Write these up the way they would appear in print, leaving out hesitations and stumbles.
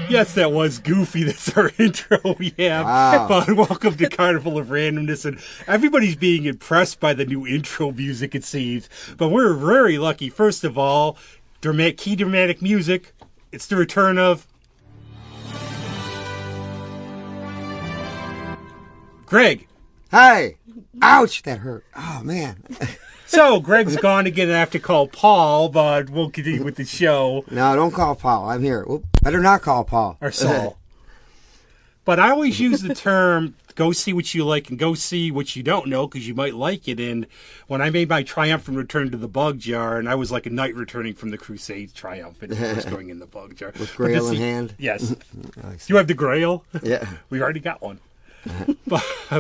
Yes, that was Goofy. That's our intro we have. Wow. But welcome to Carnival of Randomness. And everybody's being impressed by the new intro music, it seems. But we're very lucky. First of all, key dramatic music. It's the return of Greg. Hi. Ouch, that hurt. Oh, man. So, Greg's gone again, and I have to call Paul, but we'll continue with the show. No, don't call Paul. I'm here. Oop, better not call Paul. Or Saul. But I always use the term, go see what you like and go see what you don't know, because you might like it. And when I made my triumphant return to the bug jar, and I was like a knight returning from the Crusades triumphant, was going in the bug jar. With Grail in hand? Yes. You have the Grail? Yeah. We've already got one.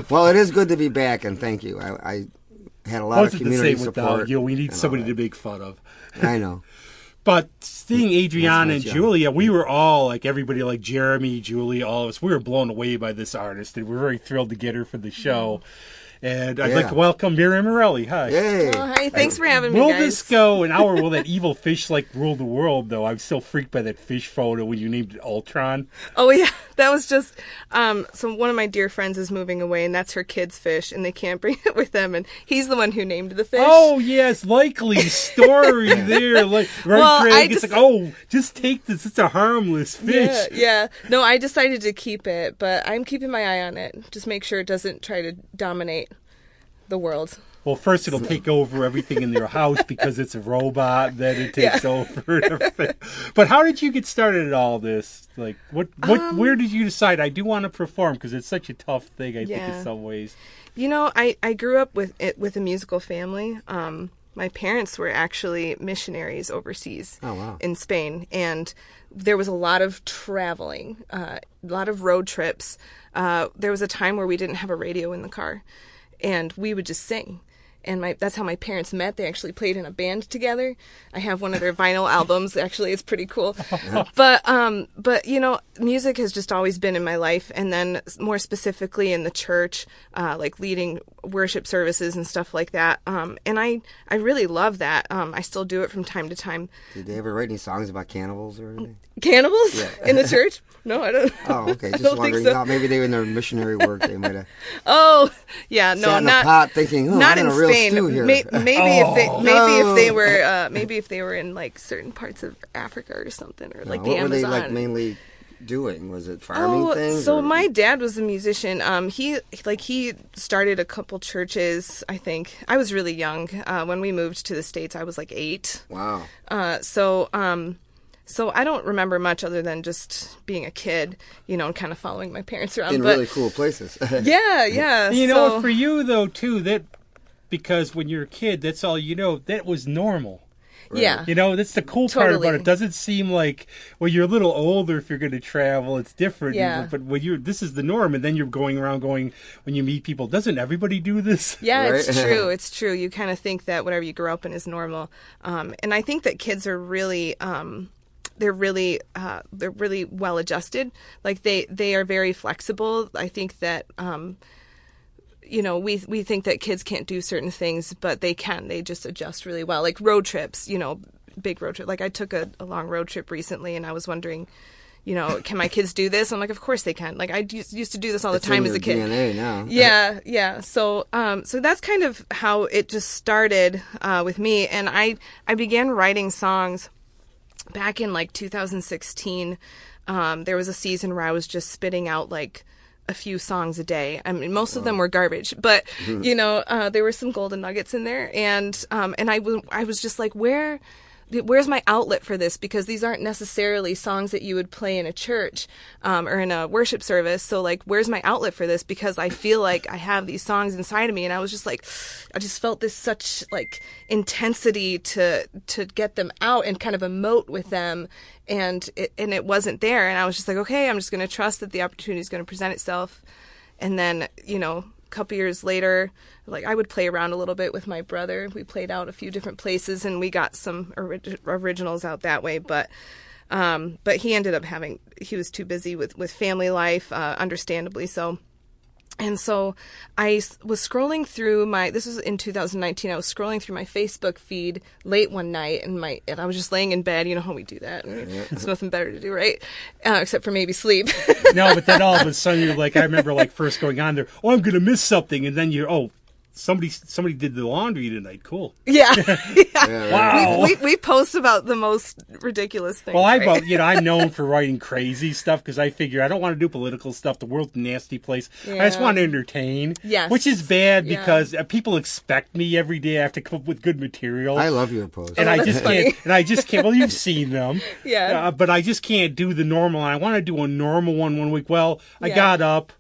Well, it is good to be back, and thank you. I had a lot of community support. We need somebody to make fun of. I know. But seeing Adriana and job. Julia, we were all, like everybody, like Jeremy, Julia, all of us, we were blown away by this artist, and we're very thrilled to get her for the show. And I'd like to welcome Miriam Morelli. Hi. Yay. Oh, hi. Thanks for having me, Will guys. this go an hour? Will that evil fish rule the world, though? I'm still freaked by that fish photo when you named it Ultron. Oh, yeah. That was just... so one of my dear friends is moving away, and that's her kid's fish, and they can't bring it with them, and he's the one who named the fish. Oh, yes. Likely story there. Right, Well, Craig? It's just take this. It's a harmless fish. Yeah. No, I decided to keep it, but I'm keeping my eye on it. Just make sure it doesn't try to dominate the world. Well, first it'll take over everything in your house because it's a robot. Then it takes over and everything. But how did you get started at all this? Like, where did you decide I do want to perform? Because it's such a tough thing, I think, in some ways. You know, I grew up with a musical family. My parents were actually missionaries overseas in Spain, and there was a lot of traveling, a lot of road trips. There was a time where we didn't have a radio in the car, and we would just sing. And that's how my parents met. They actually played in a band together. I have one of their vinyl albums. Actually, it's pretty cool. But you know, music has just always been in my life. And then more specifically in the church, like leading worship services and stuff like that. And I really love that. I still do it from time to time. Did they ever write any songs about cannibals or anything? Cannibals? Yeah. In the church? No, I don't. Oh, okay. Just don't wondering. think so. No, maybe they were in their missionary work. They might have Oh, yeah, no, sat in not a pot thinking, oh, not I'm in a real Spain. stew here. Maybe if they were in like certain parts of Africa or something, or like the what Amazon. were they like mainly doing? Was it farming things? So or? my dad was a musician. He started a couple churches. I think I was really young when we moved to the States. I was like 8. Wow. So I don't remember much other than just being a kid, you know, and kind of following my parents around. In really cool places. Yeah. You know, for you, though, too, because when you're a kid, that's all you know, that was normal. Right. Yeah. You know, that's the cool part about it. It doesn't seem like, well, you're a little older if you're going to travel. It's different. Yeah. But when this is the norm, and then you're going around when you meet people, doesn't everybody do this? Yeah, Right? It's true. It's true. You kind of think that whatever you grew up in is normal. And I think that kids are really... they're really well adjusted. Like they are very flexible. I think that you know, we think that kids can't do certain things, but they can. They just adjust really well. Like road trips, you know, big road trip. Like I took a long road trip recently, and I was wondering, you know, can my kids do this? I'm like, of course they can. Like I used to do this all the time as a kid. DNA now. Yeah. So that's kind of how it just started with me, and I began writing songs back in like 2016. There was a season where I was just spitting out like a few songs a day. I mean, most of them were garbage, but you know, there were some golden nuggets in there, and I was just like, where's my outlet for this? Because these aren't necessarily songs that you would play in a church or in a worship service. So like, where's my outlet for this? Because I feel like I have these songs inside of me, and I was just like, I just felt this such like intensity to get them out and kind of emote with them, and it wasn't there. And I was just like, okay, I'm just going to trust that the opportunity is going to present itself. And then, you know, a couple years later, like I would play around a little bit with my brother. We played out a few different places, and we got some originals out that way. But he ended up he was too busy with family life, understandably so. And so I was scrolling through this was in 2019, I was scrolling through my Facebook feed late one night, and I was just laying in bed. You know how we do that. There's nothing better to do, right? Except for maybe sleep. No, but then all of a sudden you're like, I remember like first going on there, I'm going to miss something. And then somebody did the laundry tonight. Cool. Yeah. Wow. We post about the most ridiculous things. Well, right? I'm known for writing crazy stuff because I figure I don't want to do political stuff. The world's a nasty place. I just want to entertain. Yes. Which is bad because people expect me every day. I have to come up with good material. I love your posts. And I just can't. Well, you've seen them. Yeah. But I just can't do the normal. I want to do a normal one week. Well, I got up.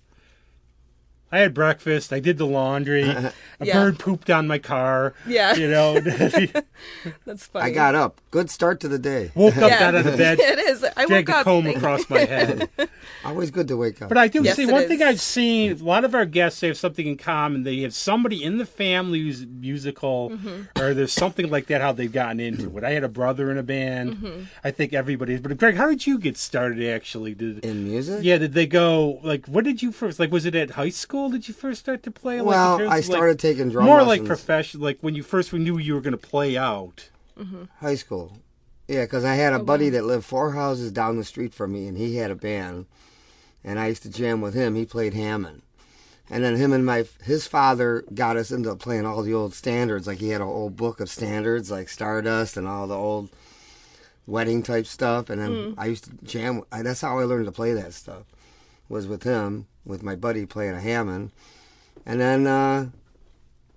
I had breakfast. I did the laundry. A bird pooped on my car. Yeah. You know. That's funny. I got up. Good start to the day. Woke up out of the bed. It is. I Dragged woke a up. comb across my head. Always good to wake up. But I do Yes, see it one is. thing I've seen. A lot of our guests have something in common. They have somebody in the family who's musical, or there's something like that. How they've gotten into it. I had a brother in a band. I think everybody. But Greg, how did you get started? Actually, In music? Yeah, did they go like? What did you first like? Was it at high school? Did you first start to play? Well, like, I started taking drum more lessons. like professional. Like when you first knew you were going to play out. High school. Yeah, because I had a buddy that lived 4 houses down the street from me, and he had a band. And I used to jam with him. He played Hammond. And then him and his father got us into playing all the old standards. Like he had an old book of standards, like Stardust and all the old wedding type stuff. And then I used to jam. That's how I learned to play that stuff, was with him, with my buddy playing a Hammond. And then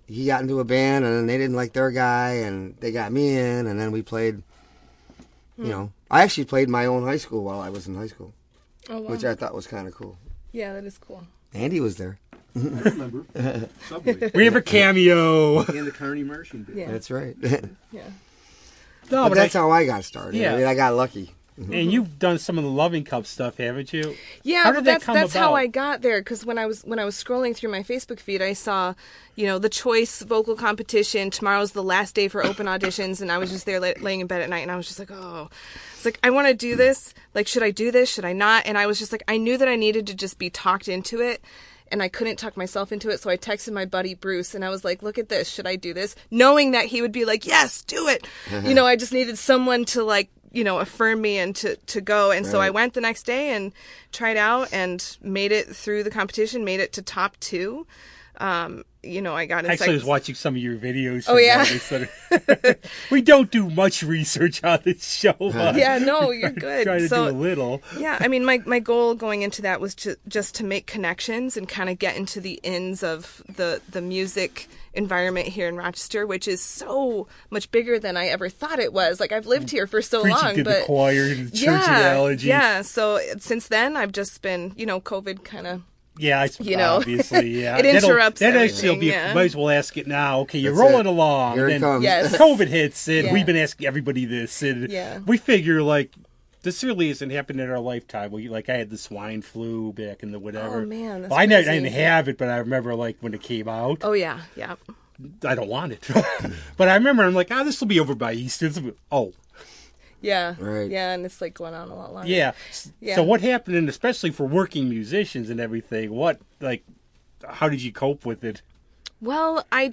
he got into a band, and then they didn't like their guy, and they got me in, and then we played, I actually played my own high school while I was in high school, which I thought was kind of cool. Yeah, that is cool. Andy was there. I remember. Subway. We have a cameo. And the Carney Martian bit. Yeah. That's right. Yeah. No, but that's how I got started. Yeah. I mean, I got lucky. And you've done some of the Loving Cup stuff, haven't you? Yeah, How did that come that's how about? I got there. Because when I was scrolling through my Facebook feed, I saw, the Choice vocal competition. Tomorrow's the last day for open auditions, and I was just there laying in bed at night, and I was just like, oh, it's like I want to do this. Like, should I do this? Should I not? And I was just like, I knew that I needed to just be talked into it. And I couldn't talk myself into it, so I texted my buddy Bruce, and I was like, look at this, should I do this? Knowing that he would be like, yes, do it. I just needed someone to, like, affirm me and to go. And so I went the next day and tried out and made it through the competition, made it to top 2. I got in Actually, I was watching some of your videos. Oh, yeah. We don't do much research on this show. Yeah, no, you're good. Trying to do a little. Yeah, I mean, my goal going into that was just to make connections and kind of get into the ins of the music environment here in Rochester, which is so much bigger than I ever thought it was. Like, I've lived here for so Preaching long, to but the choir, the church analogy. Yeah, so since then, I've just been, COVID kind of. Yeah, obviously, yeah. It interrupts That everything, actually might as well ask it now. Okay, you're That's rolling it. along. Here it and comes. Yes. COVID hits, and Yeah. we've been asking everybody this. And we figure, like, this really isn't happening in our lifetime. I had the swine flu back in the whatever. Oh, man, that's I crazy. didn't have it, but I remember, like, when it came out. Oh, yeah. I don't want it. But I remember, I'm like, this will be over by Easter. Oh. Yeah. Right. Yeah, and it's, like, going on a lot longer. Yeah. Yeah. So what happened, and especially for working musicians and everything, how did you cope with it? Well, I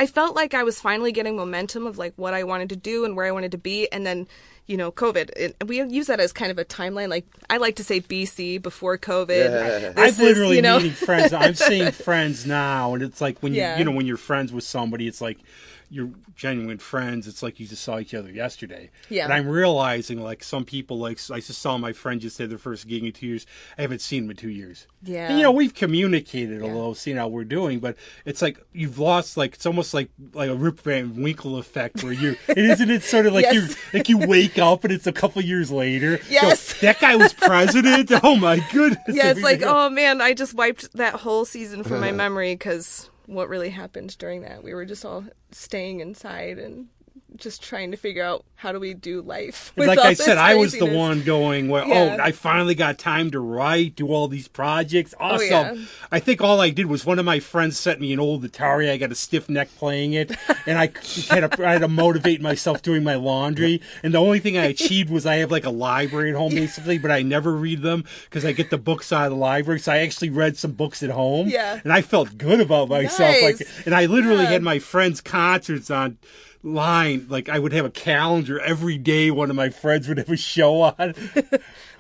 felt like I was finally getting momentum of, like, what I wanted to do and where I wanted to be, and then, COVID. We use that as kind of a timeline. Like, I like to say BC, before COVID. I'm literally meeting friends. I'm seeing friends now, and it's like when when you're friends with somebody, it's like you're genuine friends. It's like you just saw each other yesterday. Yeah. And I'm realizing, like, some people, like, I just saw my friend just had their first gig in 2 years. I haven't seen him in 2 years. Yeah. And, we've communicated a little, seen how we're doing, but it's like you've lost, like, it's almost like a Rip Van Winkle effect where isn't it sort of like you wake up and it's a couple years later. Yes. That guy was president. Oh my goodness. Yeah, it's like, oh man, I just wiped that whole season from my memory because what really happened during that? We were just all staying inside and just trying to figure out how do we do life. And with like all I this said, I was the craziness. one going, well, Yeah. oh, I finally got time to write, do all these projects. Awesome. yeah. I think all I did was one of my friends sent me an old Atari. I got a stiff neck playing it, and I had to motivate myself doing my laundry. And the only thing I achieved was I have like a library at home, basically, but I never read them because I get the books out of the library. So I actually read some books at home, Yeah. and I felt good about myself. Nice. And I literally Yeah. had my friends' concerts on line. Like I would have a calendar every day. One of my friends would have a show on.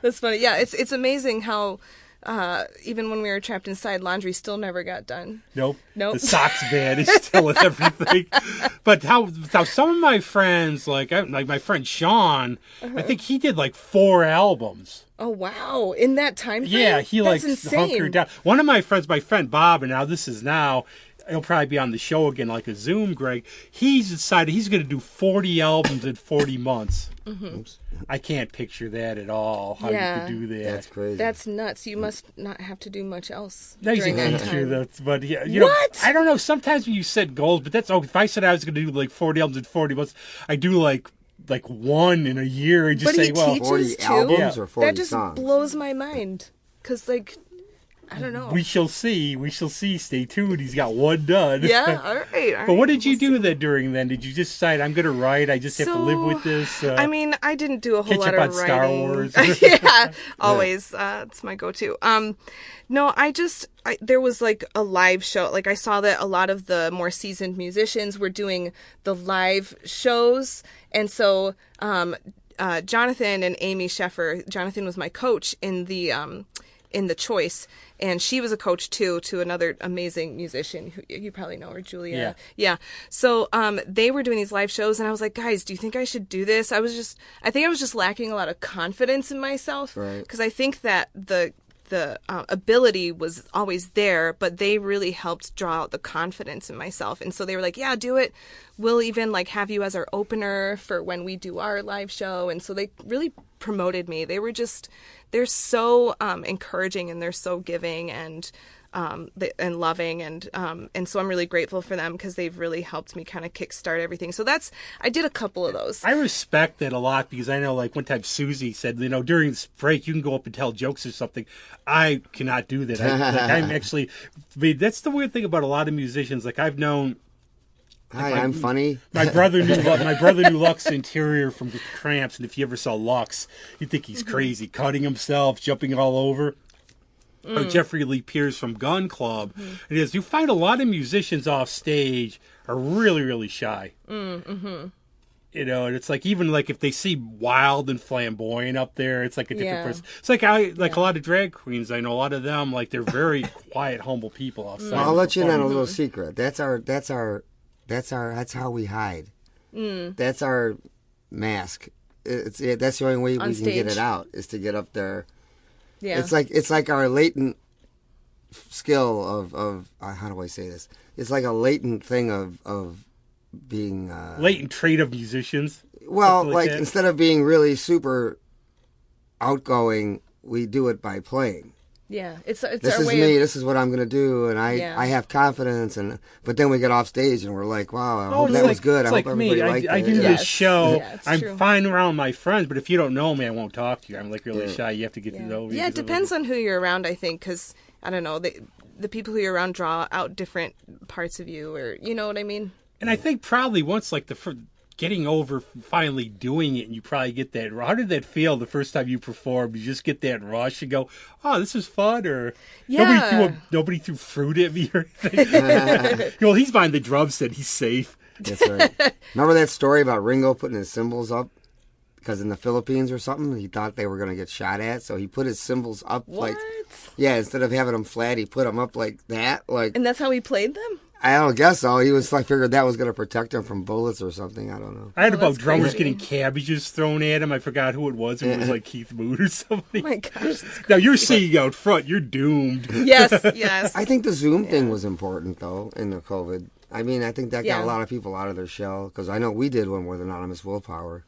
That's funny. Yeah, it's amazing how even when we were trapped inside, laundry still never got done. Nope. Nope. The socks band is still in everything. But how some of my friends, like my friend Sean, I think he did like 4 albums. Oh wow! In that time frame? Yeah, he That's like insane. hunkered down. One of my friends, my friend Bob, and now he'll probably be on the show again, like a Zoom, Greg. He's decided he's going to do 40 albums in 40 months. Oops. I can't picture that at all. How Yeah. you could do that? That's crazy. That's nuts. You must not have to do much else Nice during that feature, time. that's, but yeah, What? I don't know. Sometimes when you set goals, but that's if I said I was going to do like 40 albums in 40 months, I do like one in a year and just But say, he well, teaches 40 too? albums Yeah. or 40 That just songs? blows my mind. Because, like, I don't know. we shall see. We shall see. Stay tuned. He's got one done. Yeah, all right. But what did you do then during then? Did you just decide I'm going to write? I just have to live with this. I mean, I didn't do a whole catch lot up of on writing. Star Wars. Yeah, always. It's my go-to. No, there was like a live show. Like I saw that a lot of the more seasoned musicians were doing the live shows, and so Jonathan and Amy Sheffer. Jonathan was my coach in the Choice, and she was a coach too to another amazing musician who you probably know her, Julia. Yeah. So they were doing these live shows, and I was like, guys, do you think I should do this? I think I was just lacking a lot of confidence in myself, Right. because I think that the ability was always there, but they really helped draw out the confidence in myself. And so they were like, yeah, do it. We'll even like have you as our opener for when we do our live show. And so they really promoted me. They're so encouraging, and they're so giving and loving, and so I'm really grateful for them because they've really helped me kind of kickstart everything. So I did a couple of those. I respect that a lot because I know, like, one time Susie said, during this break, you can go up and tell jokes or something. I cannot do that. I'm actually, that's the weird thing about a lot of musicians. Like, I've known. Hi, I'm funny. My brother knew Lux Interior from the Cramps, and if you ever saw Lux, you'd think he's crazy, cutting himself, jumping all over. Or Jeffrey Lee Pierce from Gun Club. It is. You find a lot of musicians off stage are really, really shy. And it's like, even like if they see wild and flamboyant up there, it's like a different person. It's like a lot of drag queens. I know a lot of them, like they're very quiet, humble people outside. Well, I'll let you in on a little secret. That's how we hide. That's our mask. That's the only way we can get it out is to get up there. Yeah. It's like our latent skill of how do I say this? It's like a latent thing of being latent trait of musicians. Well, Something like that. instead of being really super outgoing, we do it by playing. Yeah, it's This our is way me. of, This is what I'm going to do, and I have confidence. But then we get off stage and we're like, wow, I hope it's that like- was good. I it's hope like everybody me. liked I it. do Yes. this show. Yeah, it's I'm true. fine around my friends, but if you don't know me, I won't talk to you. I'm like really shy. You have to get to know me. Yeah, it depends on who you're around, I think, because, I don't know, the people who you're around draw out different parts of you, or, you know what I mean? And I think probably once, like, getting over finally doing it, and you probably get that. How did that feel the first time you performed? You just get that rush and go, "Oh, this is fun," or Yeah. nobody threw fruit at me or anything. Well, he's behind the drum set. He's safe. That's right. Remember that story about Ringo putting his cymbals up? Because in the Philippines or something, he thought they were going to get shot at, so he put his cymbals up What? instead of having them flat, he put them up like that. Like, And that's how he played them? I don't guess so. He was like, figured that was going to protect him from bullets or something. I don't know. I heard about that's drummers crazy. getting cabbages thrown at him. I forgot who it was. It was like Keith Moon or somebody. Oh my gosh. That's Now you're singing out front. You're doomed. yes. I think the Zoom thing was important, though, in the COVID. I mean, I think that got Yeah. a lot of people out of their shell, because I know we did one with Anonymous Willpower.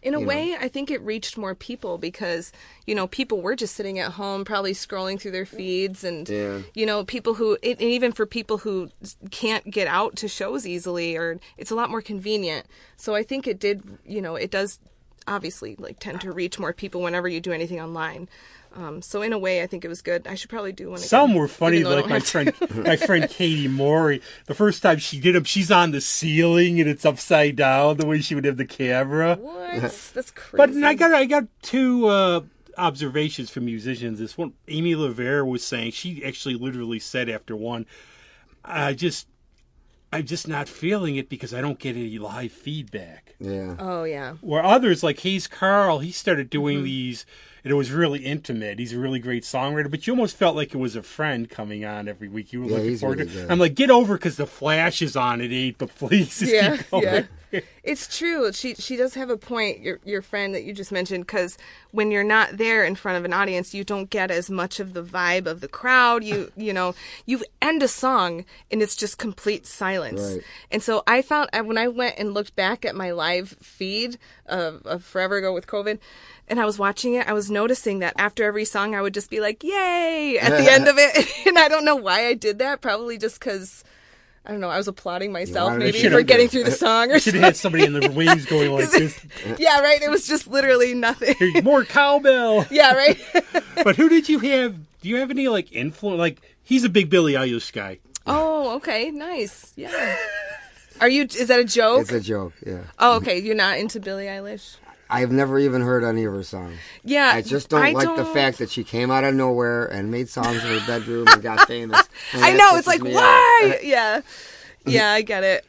In a way, I think it reached more people because, people were just sitting at home, probably scrolling through their feeds and, people who, and even for people who can't get out to shows easily, or it's a lot more convenient. So I think it did, it does obviously like tend to reach more people whenever you do anything online. So in a way, I think it was good. I should probably do one again. Some were funny, like my friend Katie Morey. The first time she did them, she's on the ceiling and it's upside down the way she would have the camera. What? That's crazy. But I got two observations from musicians. This one, Amy LaVere was saying, she actually literally said after one, I'm just not feeling it because I don't get any live feedback. Yeah. Oh, yeah. Where others, like Hayes Carl, he started doing these, and it was really intimate. He's a really great songwriter, but you almost felt like it was a friend coming on every week. You were looking forward really to it. good. I'm like, get over because the Flash is on at 8, but please just keep going. Yeah. It's true. She does have a point, your friend that you just mentioned, because when you're not there in front of an audience, you don't get as much of the vibe of the crowd. You end a song and it's just complete silence. Right. And so I found when I went and looked back at my live feed of forever ago with COVID, and I was watching it, I was noticing that after every song, I would just be like, "Yay!" at the end of it, and I don't know why I did that. Probably just because. I don't know, I was applauding myself maybe for getting through the song or Should something. have had somebody in the wings going like this. Yeah, right. It was just literally nothing. Here's more cowbell. Yeah, right. But who did you have? Do you have any like influence? Like he's a big Billie Eilish guy. Oh, okay, nice. Yeah. Is that a joke? It's a joke, yeah. Oh, okay. You're not into Billie Eilish? I've never even heard any of her songs. Yeah. I just don't like the fact that she came out of nowhere and made songs in her bedroom and got famous. I know. It's like, why? Yeah. Yeah, I get it.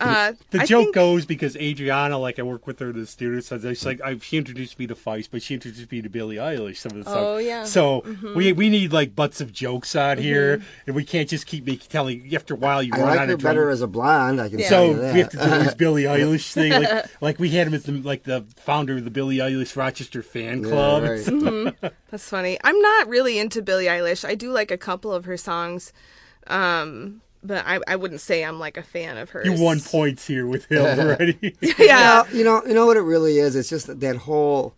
The joke goes because Adriana, like I work with her, the studio, so it's like she introduced me to Feist, but she introduced me to Billie Eilish. Some of the songs. Oh yeah. So we need like butts of jokes on here, and we can't just keep telling. After a while, you I run like out her of better drum. as a blonde. I can tell So you that. we have to do this Billie Eilish thing, like we had him as the founder of the Billie Eilish Rochester fan club. Yeah, right. That's funny. I'm not really into Billie Eilish. I do like a couple of her songs. But I wouldn't say I'm like a fan of hers. You won points here with him already. Yeah. You know what it really is. It's just that whole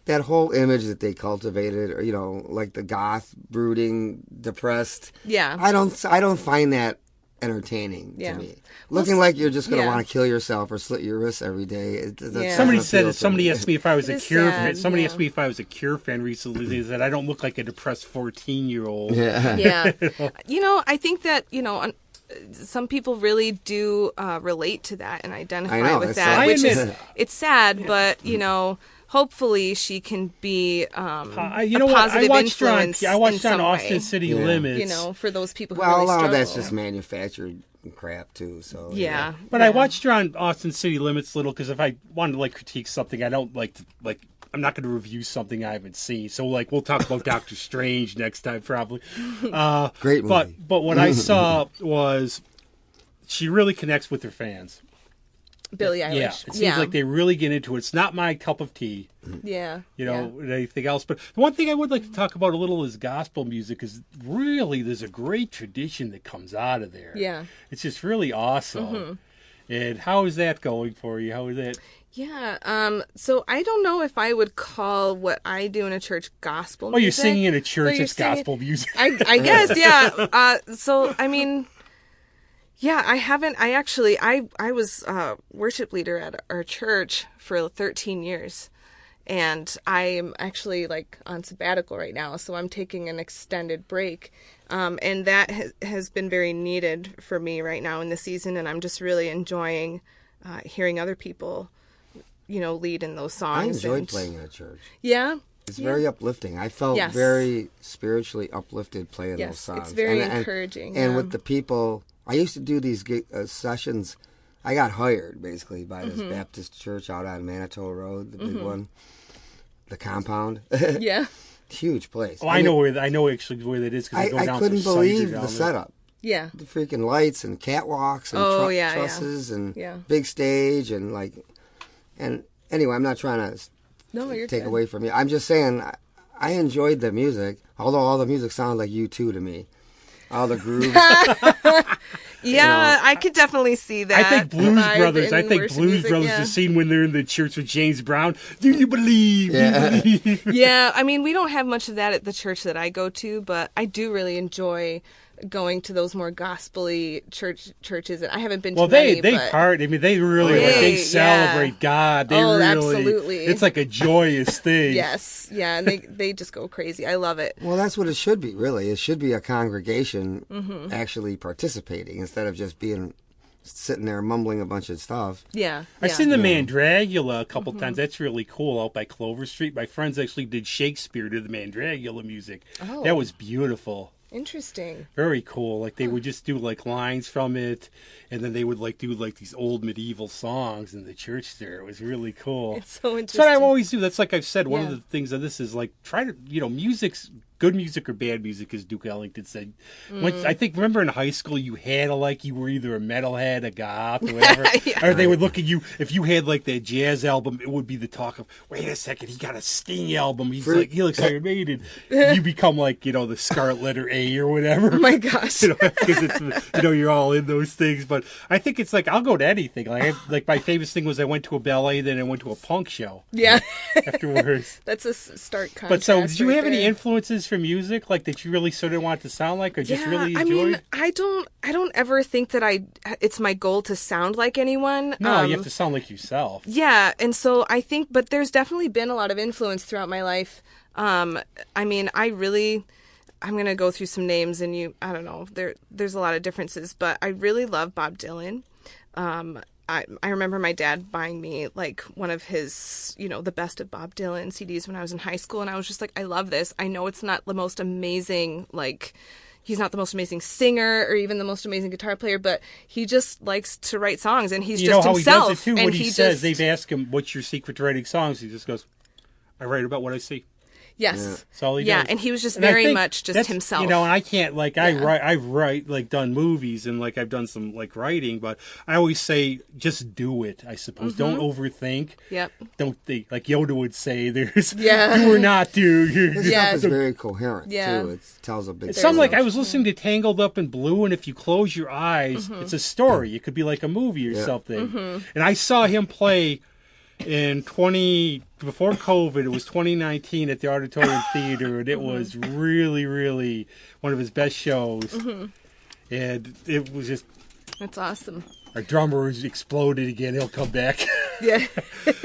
image that they cultivated, or like the goth, brooding, depressed. Yeah. I don't find that entertaining Yeah. to me. Looking like you're just going to yeah. want to kill yourself or slit your wrists every day. Yeah. Somebody asked me if I was It a is Cure sad, fan. Somebody yeah. asked me if I was a Cure fan recently. They said I don't look like a depressed 14-year-old. Yeah. Yeah. I think that, some people really do relate to that and identify I know, with it's that, sad. which I is, admit it's sad, but, hopefully she can be You a know what? positive I watched influence on in some Austin way, City Yeah. Limits. for those people who Well, really a lot struggle. of that's just manufactured crap too. So Yeah. But I watched her on Austin City Limits little because if I wanted to critique something, I don't I'm not going to review something I haven't seen. So we'll talk about Doctor Strange next time probably. Great movie. But what I saw was she really connects with her fans. Billie Eilish. Yeah, it seems like they really get into it. It's not my cup of tea. Yeah. Anything else. But the one thing I would like to talk about a little is gospel music, because really there's a great tradition that comes out of there. Yeah. It's just really awesome. And how is that going for you? How is that? Yeah. So I don't know if I would call what I do in a church gospel music. Oh, you're singing in a church. you're It's singing- gospel music. I guess, yeah. So, I mean, yeah, I haven't. I was worship leader at our church for 13 years. And I'm actually on sabbatical right now, so I'm taking an extended break. And that has been very needed for me right now in the season. And I'm just really enjoying hearing other people, lead in those songs. I enjoyed playing in a church. Yeah. It's very uplifting. I felt Yes. very spiritually uplifted playing those Yes, songs. it's very encouraging. And yeah. with the people, I used to do these sessions. I got hired basically by this Baptist church out on Manitou Road, the big one, the compound. Yeah. Huge place. I know actually where that is. Cause I couldn't believe the setup. Yeah. The freaking lights and catwalks and trusses and big stage and and anyway, I'm not trying to take away from you. I'm just saying I enjoyed the music, although all the music sounded like U2 to me. All the grooves. Yeah, I could definitely see that. I think Blues vibe Brothers. I in think worship Blues music, Brothers. yeah. The scene when they're in the church with James Brown. Do you believe? Yeah. Do you believe? Yeah, I mean, we don't have much of that at the church that I go to, but I do really enjoy going to those more gospel-y churches. And I haven't been to many, they but... part. I mean, they really they celebrate God. They really, absolutely. It's like a joyous thing. Yes, yeah, and they just go crazy. I love it. Well, that's what it should be, really. It should be a congregation actually participating instead of just being sitting there mumbling a bunch of stuff. Yeah, I've yeah. seen the Mandragula a couple times. That's really cool out by Clover Street. My friends actually did Shakespeare to the Mandragula music. Oh. That was beautiful. Interesting. Very cool. Like they would just do like lines from it, and then they would like do like these old medieval songs in the church there. It was really cool. It's so That's interesting. what I always do. That's like I've said. One of Yeah. the things of this is like try to music's good music or bad music, as Duke Ellington said. Once, I think remember in high school you had to you were either a metalhead, a goth, or whatever, Yeah. or they would look at you if you had like that jazz album. It would be the talk of wait a second, he got a Sting album. He looks Iron Maiden. You become like the Scarlet Letter A or whatever. Oh my gosh. Because it's you're all in those things. But I think it's like I'll go to anything. Like my famous thing was I went to a ballet, then I went to a punk show Yeah. afterwards. That's a stark contrast. But so, did you right have any there. influences for music, like that you really sort of want to sound like, or just really enjoyed? I mean, I don't ever think that it's my goal to sound like anyone. No, you have to sound like yourself. Yeah, and so I think, but there's definitely been a lot of influence throughout my life. I mean, I'm going to go through some names and I don't know, there's a lot of differences, but I really love Bob Dylan. I remember my dad buying me like one of his, the best of Bob Dylan CDs when I was in high school. And I was just like, I love this. I know it's not the most amazing, he's not the most amazing singer or even the most amazing guitar player, but he just likes to write songs and he's just himself. You know how he does it too? And What he says, they've asked him, what's your secret to writing songs? He just goes, I write about what I see. Yes. Yeah. That's all he does. And he was just And I very think much just himself. And I can't I've done movies and I've done some writing, but I always say just do it, I suppose. Don't overthink. Yep. Don't think like Yoda would say there's do or not do. His stuff is very coherent too. It tells a big It's something like I was listening to Tangled Up in Blue, and if you close your eyes, it's a story. It could be like a movie or something. And I saw him play before COVID, it was 2019 at the Auditorium Theater, and it was really, really one of his best shows. And it was just... That's awesome. Our drummer exploded again. He'll come back. Yeah.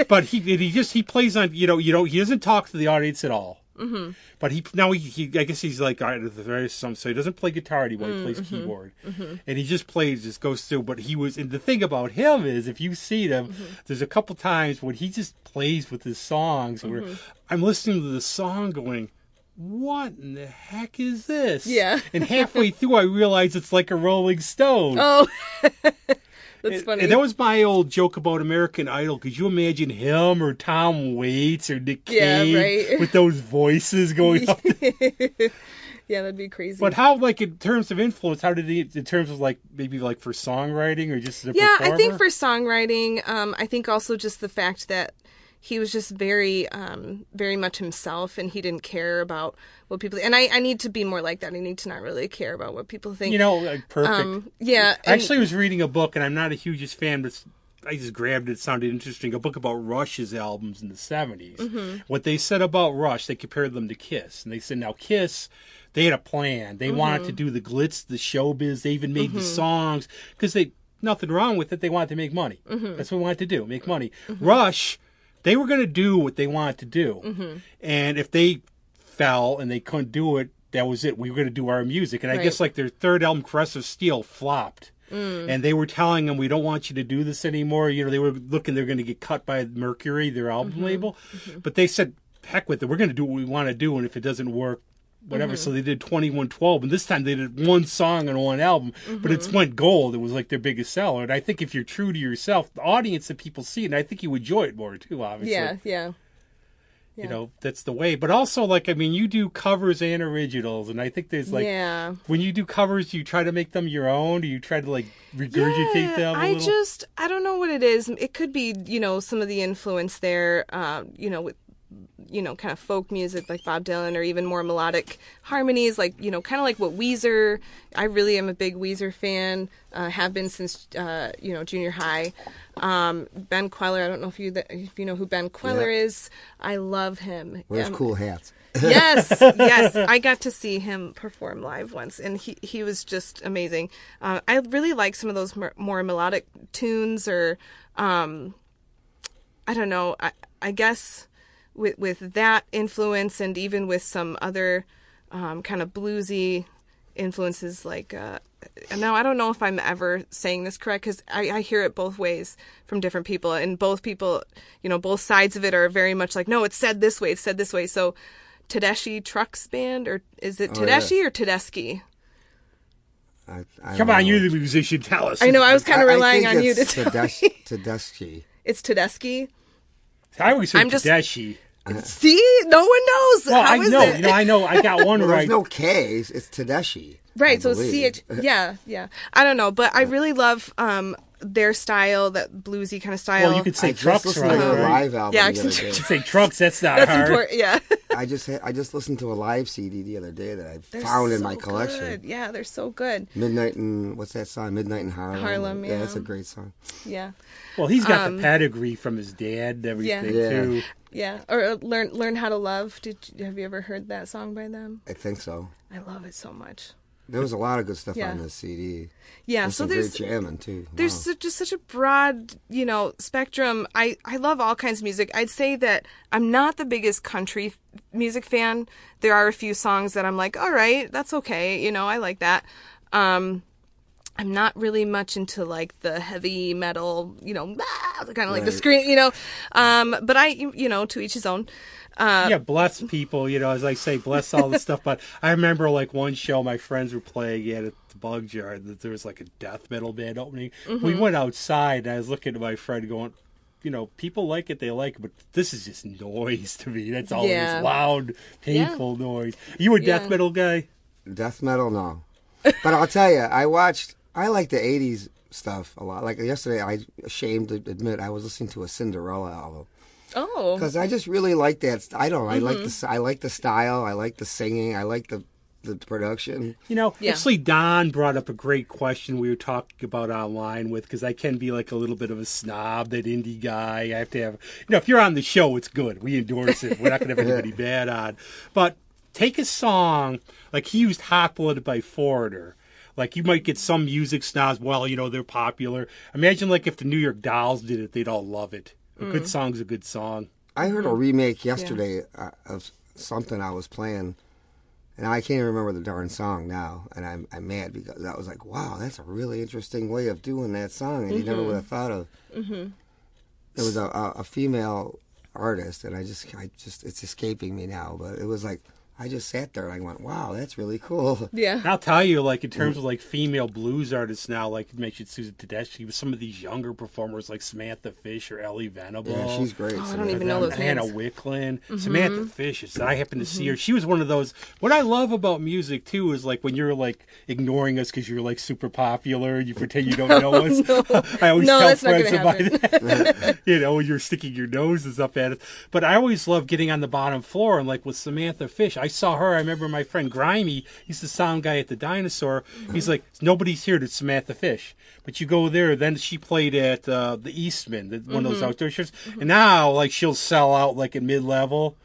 But he plays on, he doesn't talk to the audience at all. But he I guess he's like so he doesn't play guitar anymore. He plays keyboard, and he just goes through. But and the thing about him is, if you see him, there's a couple times when he just plays with his songs. Where I'm listening to the song, going, "What in the heck is this?" Yeah. And halfway through, I realize it's like a Rolling Stone. Oh. That's funny. And that was my old joke about American Idol. Could you imagine him or Tom Waits or Nick Cave with those voices going up? Yeah, that'd be crazy. But how, in terms of influence, how did he, in terms of maybe for songwriting or just as a performer? I think for songwriting, I think also just the fact that he was just very, very much himself, and he didn't care about what people. And I need to be more like that. I need to not really care about what people think. Perfect. Yeah. I actually was reading a book, and I'm not a hugest fan, but I just grabbed it. It sounded interesting. A book about Rush's albums in the 70s. What they said about Rush, they compared them to Kiss, and they said now Kiss, they had a plan. They wanted to do the glitz, the showbiz. They even made the songs because nothing wrong with it. They wanted to make money. That's what they wanted to do, make money. Rush. They were going to do what they wanted to do. And if they fell and they couldn't do it, that was it. We were going to do our music. And I guess their third album, Caress of Steel, flopped. And they were telling them, we don't want you to do this anymore. They were looking, they're going to get cut by Mercury, their album label. But they said, heck with it. We're going to do what we want to do. And if it doesn't work, whatever. So they did 2112, and this time they did one song on one album, but it went gold. It was their biggest seller. And I think if you're true to yourself, the audience that people see, and I think you enjoy it more too, obviously. Yeah. That's the way. But also, you do covers and originals, and I think there's when you do covers, you try to make them your own. Do you try to regurgitate them a little? I don't know what it is. It could be, some of the influence there, with kind of folk music like Bob Dylan, or even more melodic harmonies, like, kind of like what Weezer. I really am a big Weezer fan, have been since, junior high. Ben Queller, I don't know if you know who Ben Queller is. I love him. Wears cool hats. Yes. I got to see him perform live once, and he was just amazing. I really like some of those more melodic tunes, or I don't know. I guess with that influence, and even with some other kind of bluesy influences, like now I don't know if I'm ever saying this correct, because I hear it both ways from different people, and both people, both sides of it are very much like, no, it's said this way, so Tedeschi Trucks Band, or is it Tedeschi or Tedeschi? I Come don't on, know. you're the musician. Tell us. I know, I was kind of relying on you to it's tell me. Tedeschi. It's Tedeschi. I always heard I'm just- Tedeschi. See? No one knows. Well, How I is know. it? I know. I got one Well, right. there's no K's. It's Tedeschi. Right, I so believe. CH. Yeah. I don't know, but I really love their style, that bluesy kind of style. Well, you could say I just trucks, listened right? to their right? live album Yeah, the other I day. Say trucks. That's not That's hard. important. Yeah. I just listened to a live CD the other day that I They're found in so my collection. good. Yeah, they're so good. Midnight in what's that song? Midnight in Harlem. Harlem, Yeah, that's yeah. a great song. Yeah. Well, he's got the pedigree from his dad and everything Yeah. too. Yeah. Or Learn How to Love. Have you ever heard that song by them? I think so. I love it so much. There was a lot of good stuff Yeah. on this CD. Yeah, There's so some there's great jamming too. There's Wow. just such a broad, spectrum. I love all kinds of music. I'd say that I'm not the biggest country music fan. There are a few songs that I'm like, all right, that's okay. I like that. I'm not really much into like the heavy metal, kind of like the Right. scream, but I, to each his own. Yeah, bless people, as I say, bless all the stuff. But I remember like one show my friends were playing at the Bug Jar, that there was like a death metal band opening. Mm-hmm. We went outside, and I was looking at my friend going, people like it, they like it, but this is just noise to me. That's all Yeah. this loud, painful noise. You a death Yeah. metal guy? Death metal, no. But I'll tell you, I like the 80s stuff a lot. Like yesterday, I'm ashamed to admit I was listening to a Cinderella album. Oh, Because I just really like that. I don't know. I like Mm-hmm. I like the style. I like the singing. I like the production. Yeah. Actually, Don brought up a great question we were talking about online with, because I can be like a little bit of a snob, that indie guy. I have to have, if you're on the show, it's good. We endorse it. We're not going to have anybody bad on. But take a song, like he used Hot Blooded by Foreigner. Like you might get some music snobs, well, they're popular. Imagine like if the New York Dolls did it, they'd all love it. A good song's a good song. I heard a remake yesterday of something I was playing, and I can't even remember the darn song now. And I'm mad because I was like, wow, that's a really interesting way of doing that song, and you never would have thought of. Mm-hmm. There was a female artist, and I just it's escaping me now, but it was like I just sat there and I went, wow, that's really cool. yeah. And I'll tell you, like in terms of like female blues artists now, like you mentioned Susan Tedeschi, with some of these younger performers like Samantha Fish or Ellie Venable. Yeah, she's great. Oh, I don't even know those Hannah names. Wicklin, Samantha Fish. I happened to see her. She was one of those. What I love about music too is like when you're like ignoring us because you're like super popular, you pretend you don't know us. I always No, tell that's not friends gonna about happen. that. When you're sticking your noses up at us. But I always love getting on the bottom floor, and like with Samantha Fish, I saw her. I remember my friend Grimy. He's the sound guy at the Dinosaur. He's like, nobody's here to Samantha Fish. But you go there, then she played at the Eastman, one of those outdoor shows. And now, like, she'll sell out, like, at mid-level.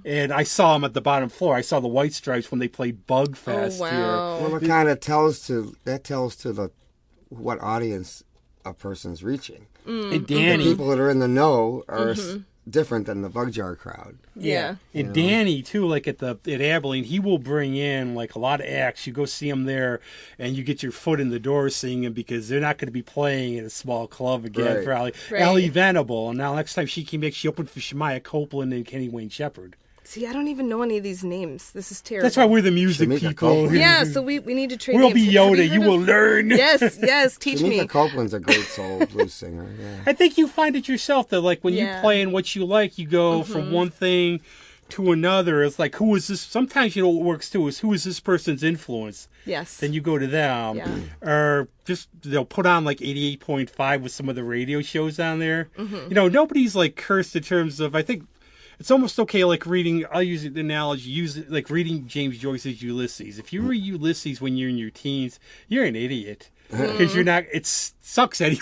And I saw them at the bottom floor. I saw the White Stripes when they played Bug Fest Oh, wow. Well, it kind of tells to the what audience a person's reaching. here. And The Danny. people that are in the know are different than the Bug Jar crowd. Yeah. And Danny too, like at Abilene, he will bring in like a lot of acts. You go see him there, and you get your foot in the door singing, because they're not going to be playing at a small club again. Right. Probably Right. Ellie Venable, and now next time she came back, she opened for Shemaya Copeland and Kenny Wayne Shepherd. See, I don't even know any of these names. This is terrible. That's why we're the music Shamika people. Copeland. Yeah, so we need to trade We'll names. be Have you Yoda. heard You of- will learn. Yes, teach Shamika me. Copeland's a great soul blues singer. Yeah. I think you find it yourself that like when you Yeah. play in what you like, you go from one thing to another. It's like, who is this? Sometimes what works too is, who is this person's influence? Yes. Then you go to them. Yeah. Or just they'll put on like 88.5 with some of the radio shows on there. Nobody's like cursed in terms of, I think it's almost okay, like reading, I'll use the analogy, like reading James Joyce's Ulysses. If you read Ulysses when you're in your teens, you're an idiot. Because you're not, it sucks anyway,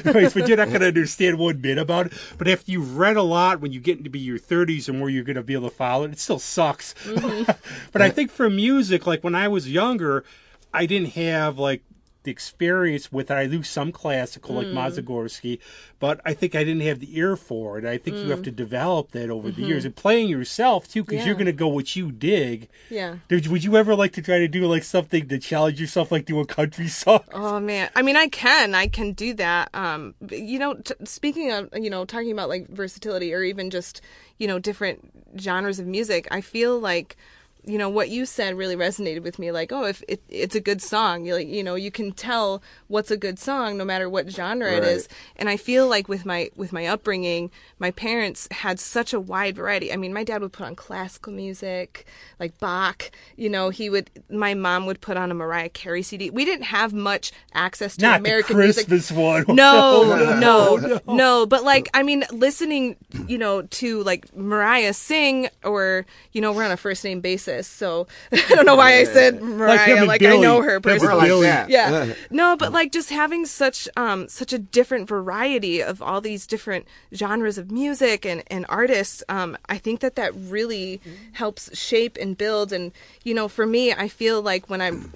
but you're not going to understand one bit about it. But after you've read a lot, when you get into be your 30s or more, you're going to be able to follow it. It still sucks. But I think for music, like when I was younger, I didn't have like the experience with it. I do some classical like Mazagorsky, but I think I didn't have the ear for it. I think you have to develop that over the years and playing yourself too, because you're going to go what you dig. Yeah. Would you ever like to try to do like something to challenge yourself, like do a country song? Oh man, I mean, I can do that. You know, speaking of, you know, talking about like versatility or even just, you know, different genres of music, I feel like, you know, what you said really resonated with me. Like, oh, if it's a good song, you know, you can tell what's a good song no matter what genre it is. And I feel like with my upbringing, my parents had such a wide variety. I mean, my dad would put on classical music, like Bach. You know, my mom would put on a Mariah Carey CD. We didn't have much access to Not American the Christmas music. one. No. But like, I mean, listening, you know, to like Mariah sing, or, you know, we're on a first name basis. So I don't know why I said Mariah, like I know her personally. Like that. Yeah. No, but like just having such a different variety of all these different genres of music and artists, I think that really helps shape and build. And, you know, for me, I feel like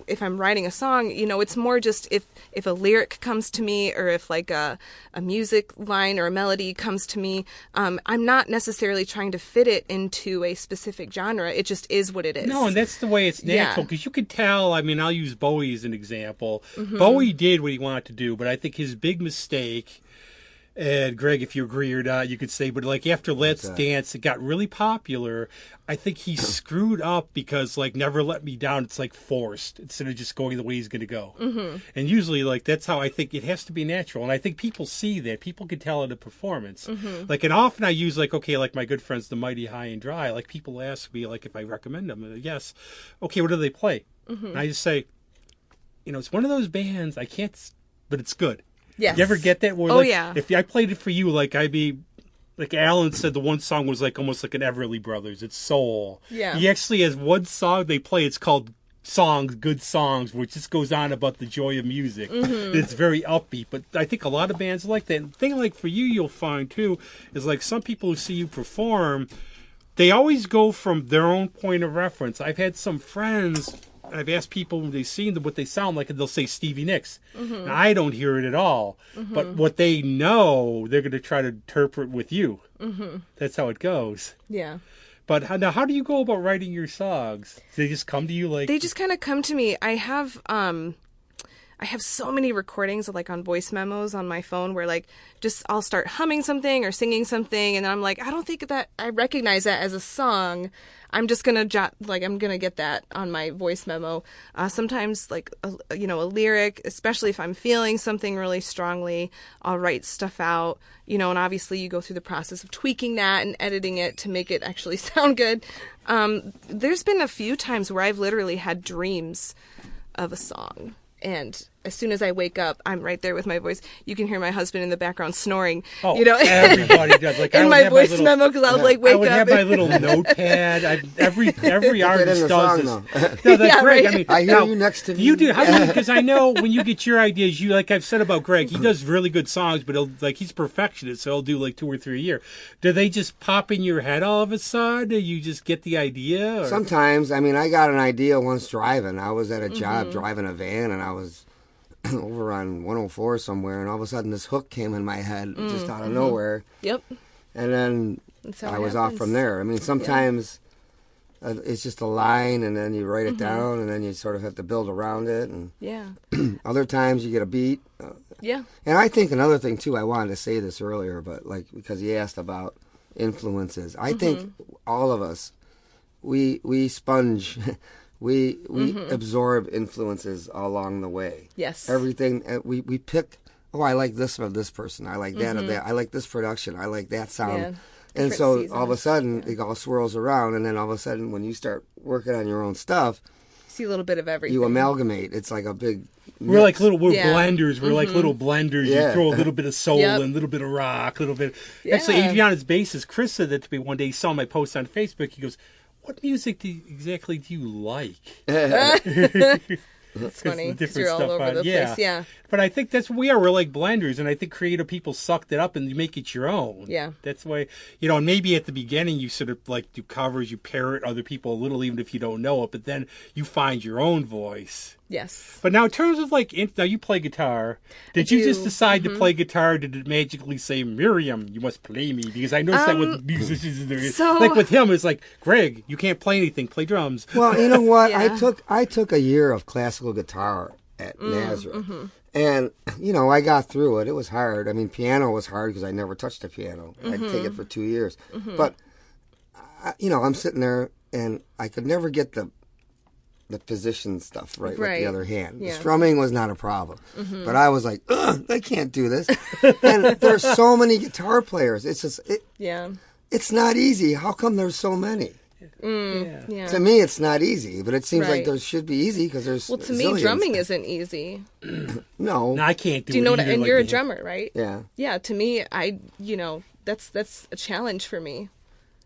if I'm writing a song, you know, it's more just if a lyric comes to me, or if like a music line or a melody comes to me, I'm not necessarily trying to fit it into a specific genre. It just is what it is. No, and that's the way it's natural, because you could tell. I mean, I'll use Bowie as an example. Bowie did what he wanted to do, but I think his big mistake, and Greg, if you agree or not, you could say, but like after Let's Dance, it got really popular. I think he screwed up because like Never Let Me Down, it's like forced instead of just going the way he's going to go. And usually like that's how I think it has to be natural. And I think people see that. People can tell in a performance. Like, and often I use like, okay, like my good friends, the Mighty High and Dry, like people ask me like if I recommend them. Yes. Okay, what do they play? And I just say, you know, it's one of those bands, I can't, but it's good. Yes. You ever get that? Where, oh, like, yeah. If I played it for you, like I'd be, like Alan said, the one song was like almost like an Everly Brothers. It's soul. Yeah. He actually has one song they play. It's called Good Songs, which just goes on about the joy of music. It's very upbeat, but I think a lot of bands like that. And the thing like for you, you'll find too, is like some people who see you perform, they always go from their own point of reference. I've had some friends, I've asked people when they've seen them what they sound like, and they'll say Stevie Nicks. And I don't hear it at all. But what they know, they're going to try to interpret with you. That's how it goes. Yeah. But how do you go about writing your songs? Do they just come to you like? They just kind of come to me. I have so many recordings of like on voice memos on my phone where like just I'll start humming something or singing something, and then I'm like, I don't think that I recognize that as a song. I'm just gonna I'm gonna get that on my voice memo. Sometimes like a lyric, especially if I'm feeling something really strongly, I'll write stuff out. You know, and obviously you go through the process of tweaking that and editing it to make it actually sound good. There's been a few times where I've literally had dreams of a song. And as soon as I wake up, I'm right there with my voice. You can hear my husband in the background snoring. Oh, you know, everybody does. Like, in my voice memo, because I'll like wake up. I would have my little notepad. Every artist does this. No, that's Yeah, great. right. I mean, I hear you next to me. You do, because I know when you get your ideas, you like I've said about Greg, he does really good songs, but he's perfectionist, so he'll do like 2 or 3 a year. Do they just pop in your head all of a sudden? Do you just get the idea? Or? Sometimes, I mean, I got an idea once driving. I was at a job driving a van, and I was over on 104 somewhere, and all of a sudden this hook came in my head just out of nowhere. Yep. And then I was off from there. I mean, sometimes it's just a line, and then you write it down, and then you sort of have to build around it. And other times you get a beat. Yeah. And I think another thing too, I wanted to say this earlier, but like because he asked about influences, I think all of us, we sponge. We absorb influences along the way. Yes. Everything, we pick, I like this of this person. I like that of that. I like this production. I like that sound. Yeah. And so seasons. all of a sudden, it all swirls around. And then all of a sudden, when you start working on your own stuff, See a little bit of everything. you amalgamate. It's like a big, We're like little Yeah. blenders. We're like little blenders. Yeah. You throw a little bit of soul Yep. and a little bit of rock, a little bit. Yeah. Actually, Adriana's bassist, Chris, said that to me one day. He saw my post on Facebook. He goes, "What music exactly do you like?" It's funny the 'cause different you're all stuff over on- the yeah. place. Yeah. But I think that's what we are. We're like blenders, and I think creative people sucked it up and you make it your own. Yeah. That's why, and maybe at the beginning you sort of like do covers, you parrot other people a little, even if you don't know it, but then you find your own voice. Yes. But now in terms of now you play guitar. Did you just decide to play guitar? Did it magically say, Miriam, you must play me? Because I noticed that with musicians, so- like with him, it's like, Greg, you can't play anything, play drums. Well, you know what? Yeah. I took a year of classical guitar at Nazareth. And, I got through it. It was hard. I mean, piano was hard because I never touched a piano. I'd take it for 2 years. But, I'm sitting there and I could never get the position stuff right with the other hand. Yeah. The strumming was not a problem. But I was like, ugh, I can't do this. And there's so many guitar players. It's just, it's not easy. How come there's so many? Yeah. To me, it's not easy, but it seems like Right. there should be easy because there's Well, to me, zillions. drumming isn't easy. No. No, I can't do it. Do you know what? either, And like you're a the- drummer, right? Yeah. Yeah. To me, that's a challenge for me.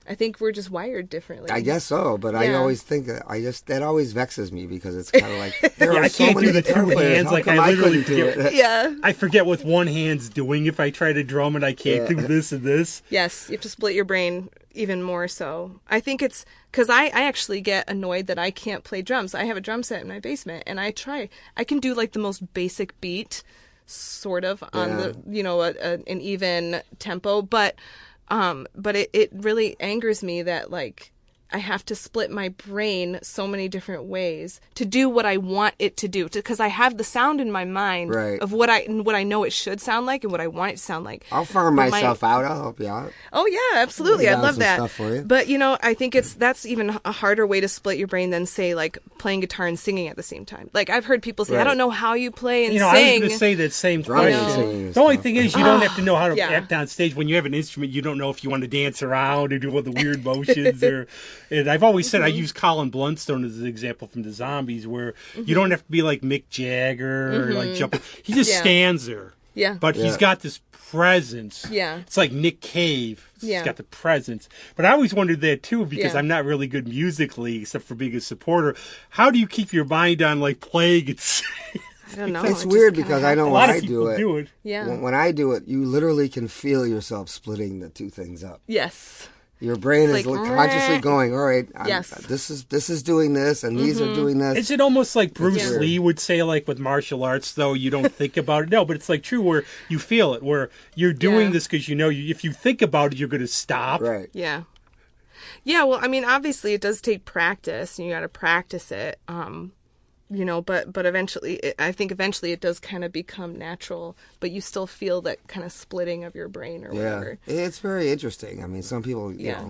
I think we're just wired differently. I guess so, but I Yeah. always think that always vexes me because it's kind of like there Yeah, are I so can't many do the guitar two players. hands, How like, come I I literally couldn't do it? Yeah. I forget what one hand's doing if I try to drum and I can't do this and this. Yes, you have to split your brain even more so. I think it's because I actually get annoyed that I can't play drums. I have a drum set in my basement, and I can do like the most basic beat, sort of on the an even tempo, but it really angers me that like I have to split my brain so many different ways to do what I want it to do, because I have the sound in my mind Right. of what I know it should sound like and what I want it to sound like. I'll farm But myself out. I'll help you out. Oh yeah, absolutely. Lay I'd down love some that. stuff for you. But I think that's even a harder way to split your brain than say like playing guitar and singing at the same time. Like I've heard people say, I Right. don't know how you play and I was sing. going to say that same Drumming question. and singing is The only tough. thing is, you don't have to know how to Yeah. act on stage. When you have an instrument, you don't know if you want to dance around or do all the weird motions. And I've always said I use Colin Blunstone as an example from the Zombies, where you don't have to be like Mick Jagger or like jumping. He just Yeah. stands there. Yeah. But he's Yeah. got this presence. Yeah. It's like Nick Cave. He's Yeah. got the presence. But I always wondered that too, because Yeah. I'm not really good musically, except for being a supporter. How do you keep your mind on like playing and singing? I don't know. It's it weird just because kinda I know A when lot of I people do it. do it. Yeah. When I do it, you literally can feel yourself splitting the two things up. Yes. Your brain It's is like, consciously "Meh." going, all right, Yes. this is doing this, and these are doing this. Is it almost like Bruce Yeah. Lee would say, like with martial arts, though, you don't think about it? No, but it's like true where you feel it, where you're doing Yeah. this because if you think about it, you're going to stop. Right. Yeah. Yeah, well, I mean, obviously it does take practice, and you got to practice it. But eventually, I think eventually it does kind of become natural, but you still feel that kind of splitting of your brain or Yeah. whatever. It's very interesting. I mean, some people, Yeah.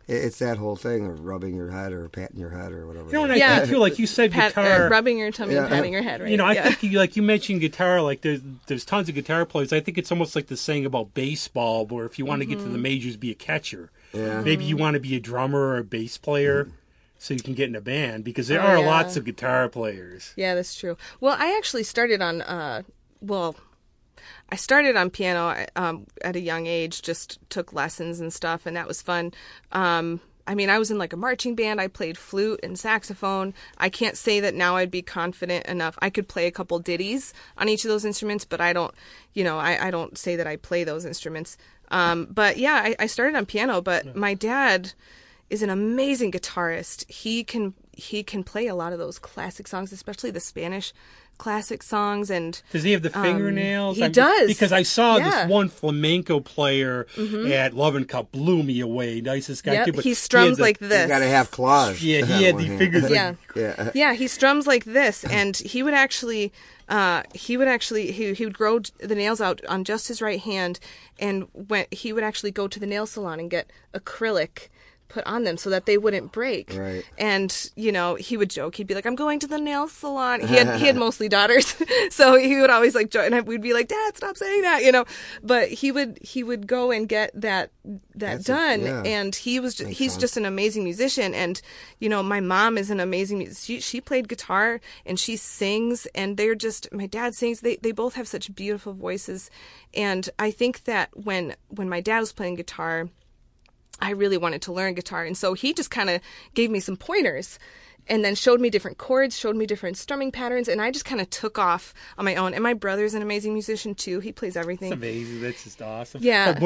it's that whole thing of rubbing your head or patting your head or whatever. You know, and I Yeah. think too, like you said, guitar. Rubbing your tummy and Yeah. patting your head, right? I Yeah. think like you mentioned guitar, like there's tons of guitar players. I think it's almost like the saying about baseball, where if you want to get to the majors, be a catcher. Yeah. Maybe you want to be a drummer or a bass player, so you can get in a band, because there Oh, are yeah. lots of guitar players. Yeah, that's true. Well, I actually started on, I started on piano at a young age, just took lessons and stuff, and that was fun. I mean, I was in like a marching band. I played flute and saxophone. I can't say that now I'd be confident enough. I could play a couple ditties on each of those instruments, but I don't, I don't say that I play those instruments. But yeah, I started on piano, but my dad is an amazing guitarist. He can play a lot of those classic songs, especially the Spanish classic songs. And Does he have the fingernails? he does. Because I saw Yeah. this one flamenco player at Love and Cup, blew me away. Nicest guy yep, too. But he strums had the- like You this. got to have claws. Yeah, to he have had the one fingers. hand. Like, Yeah. Yeah. Yeah, he strums like this, and he would grow the nails out on just his right hand, and he would actually go to the nail salon and get acrylic put on them so that they wouldn't break. Right. And, you know, he would joke. He'd be like, I'm going to the nail salon. He had mostly daughters. So he would always like joke, and we'd be like, Dad, stop saying that, you know. But he would go and get that done. And he's just an amazing musician. And, you know, my mom is an amazing musician. She played guitar and she sings, and they're just, my dad sings. They both have such beautiful voices. And I think that when my dad was playing guitar, I really wanted to learn guitar. And so he just kind of gave me some pointers and then showed me different chords, showed me different strumming patterns, and I just kind of took off on my own. And my brother's an amazing musician, too. He plays everything. It's amazing. That's just awesome. Yeah.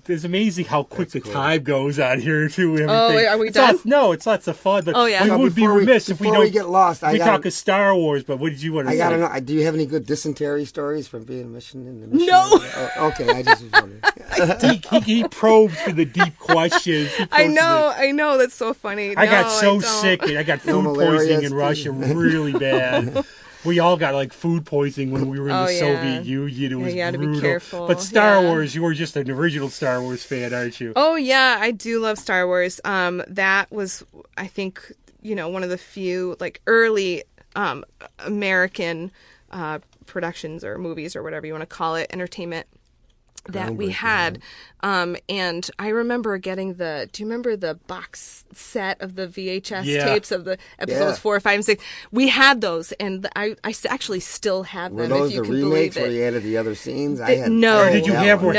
It's amazing how quick the time goes on here, too. Everything. Oh, are we done? It's lots of fun. But we would be remiss if we get lost. We talk of Star Wars, but what did you want to say? I got to know, do you have any good dysentery stories from being in the mission? No. Oh, okay, I just was wondering. he probes for the deep questions. I know. That's so funny. I got so sick. I got food poisoning in Russia really bad. We all got like food poisoning when we were in the Soviet Union. It was you had brutal. To be careful. But Star Wars, you were just an original Star Wars fan, aren't you? Oh yeah, I do love Star Wars. That was, I think, you know, one of the few like early American productions or movies or whatever you want to call it, entertainment that we had. And I remember getting do you remember the box set of the VHS tapes of the episodes 4, 5, and 6? We had those, and I actually still have them. Were those if you the can remakes believe it. where you added the other scenes? No. Or did you have where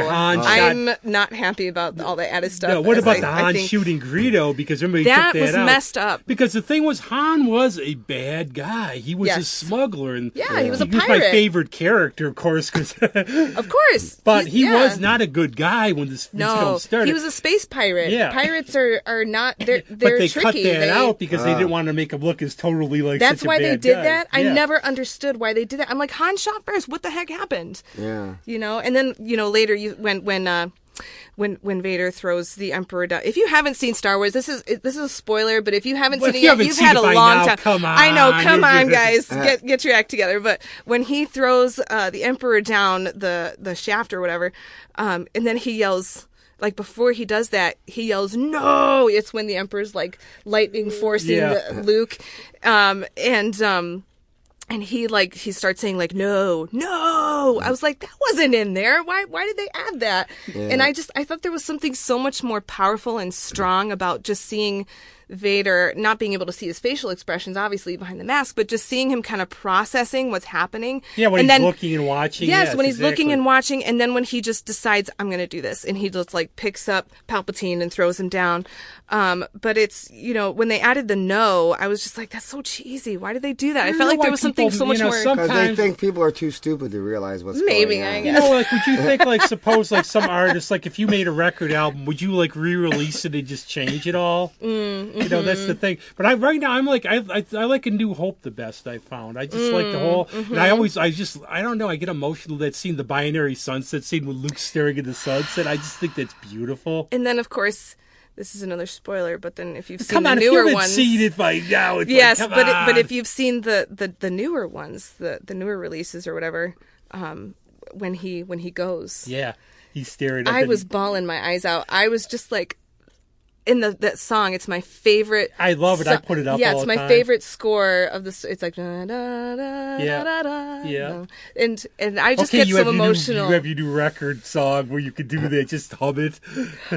Han shot? I'm not happy about all the added stuff. No, what about the Han shooting Greedo? Because remember, he took that was out. Messed up. Because the thing was, Han was a bad guy. He was a smuggler. And he was a pirate. He was my favorite character, of course. Of course. But he was not a good guy when this film started. He was a space pirate. Yeah. Pirates are not, they're but they tricky. cut that out because they didn't want to make him look as totally like That's such a why bad they did guy. that. I never understood why they did that. I'm like, Han shot first. What the heck happened? Yeah. You know, and then, you know, later when Vader throws the Emperor down. If you haven't seen Star Wars, this is a spoiler, but if you haven't seen it yet, you've had a long time. Come on. I know, come on, guys, get your act together. But when he throws the Emperor down the shaft or whatever, and then he yells. Like, before he does that, he yells, "No!" It's when the Emperor's, like, lightning forcing Luke. And he starts saying, like, no. I was like, that wasn't in there. Why did they add that? Yeah. And I thought there was something so much more powerful and strong about just seeing Vader, not being able to see his facial expressions, obviously, behind the mask, but just seeing him kind of processing what's happening. Yeah, when he's looking and watching. Yes, when he's looking and watching, and then when he just decides, I'm going to do this, and he just, like, picks up Palpatine and throws him down. But it's, you know, when they added the no, I was just like, that's so cheesy. Why did they do that? I felt like there was something so much more... Because they think people are too stupid to realize what's going on. Maybe, I guess. You know, like, would you think, like, suppose, like, some artist, like, if you made a record album, would you, like, re-release it and just change it all? You know, that's the thing. But right now, I'm like, I like A New Hope the best I found. I just like the whole, and I don't know, I get emotional that scene, the binary sunset scene with Luke staring at the sunset. I just think that's beautiful. And then, of course, this is another spoiler, but then if you've seen the newer ones, seen it by now, it's yes, like, but if you've seen the newer ones, the newer releases or whatever, when he goes, he's staring. I was bawling my eyes out. I was just like. In that song, it's my favorite. I love it. I put it up. Yeah, all it's the my time. favorite score of the. It's like da, da, da, da, da, yeah. And I just get so emotional. You have your new record song where you could do that. Just hum it.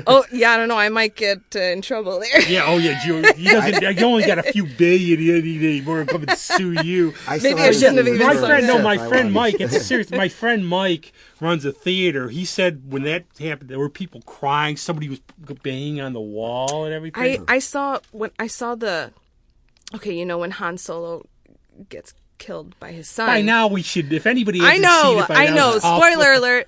Oh yeah, I don't know. I might get in trouble there. Yeah. Oh yeah. You only got a few billion anymore. Come and sue you. Maybe I shouldn't have even. My friend Mike. It's serious. My friend Mike runs a theater. He said when that happened, there were people crying. Somebody was banging on the wall and everything. I saw when Han Solo gets killed by his son. By now we should, if anybody hasn't seen it by now. I know. Spoiler alert.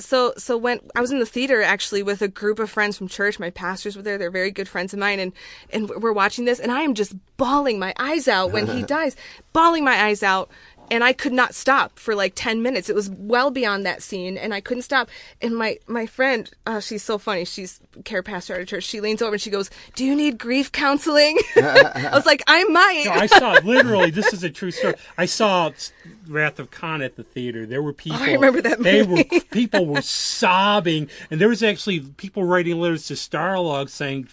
So when I was in the theater actually with a group of friends from church, my pastors were there. They're very good friends of mine, and we're watching this, and I am just bawling my eyes out when he dies, bawling my eyes out. And I could not stop for like 10 minutes. It was well beyond that scene, and I couldn't stop. And my friend, she's so funny. She's care pastor at a church. She leans over and she goes, "Do you need grief counseling?" I was like, I might. No, I saw literally. This is a true story. I saw Wrath of Khan at the theater. There were people. I remember that movie. People were sobbing, and there was actually people writing letters to Starlog saying,